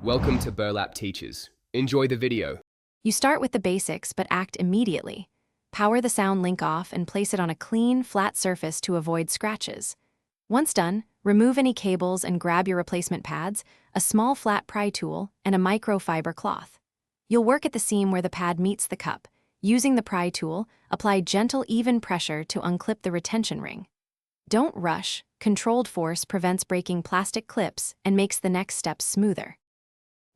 Welcome to Burlap Teachers. Enjoy the video. You start with the basics but act immediately. Power the SoundLink off and place it on a clean, flat surface to avoid scratches. Once done, remove any cables and grab your replacement pads, a small flat pry tool, and a microfiber cloth. You'll work at the seam where the pad meets the cup. Using the pry tool, apply gentle, even pressure to unclip the retention ring. Don't rush. Controlled force prevents breaking plastic clips and makes the next steps smoother.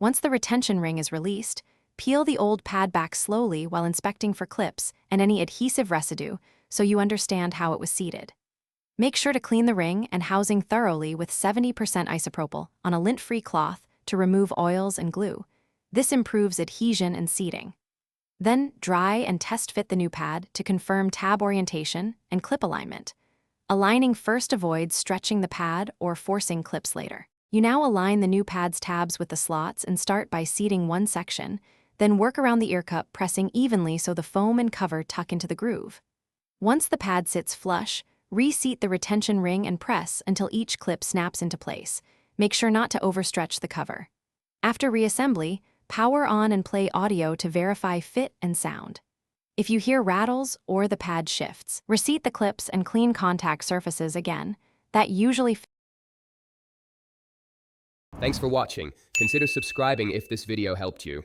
Once the retention ring is released, peel the old pad back slowly while inspecting for clips and any adhesive residue so you understand how it was seated. Make sure to clean the ring and housing thoroughly with 70% isopropyl on a lint-free cloth to remove oils and glue. This improves adhesion and seating. Then dry and test fit the new pad to confirm tab orientation and clip alignment. Aligning first avoids stretching the pad or forcing clips later. You now align the new pad's tabs with the slots and start by seating one section, then work around the ear cup, pressing evenly so the foam and cover tuck into the groove. Once the pad sits flush, reseat the retention ring and press until each clip snaps into place. Make sure not to overstretch the cover. After reassembly, power on and play audio to verify fit and sound. If you hear rattles or the pad shifts, reseat the clips and clean contact surfaces again. That usually Thanks for watching. Consider subscribing if this video helped you.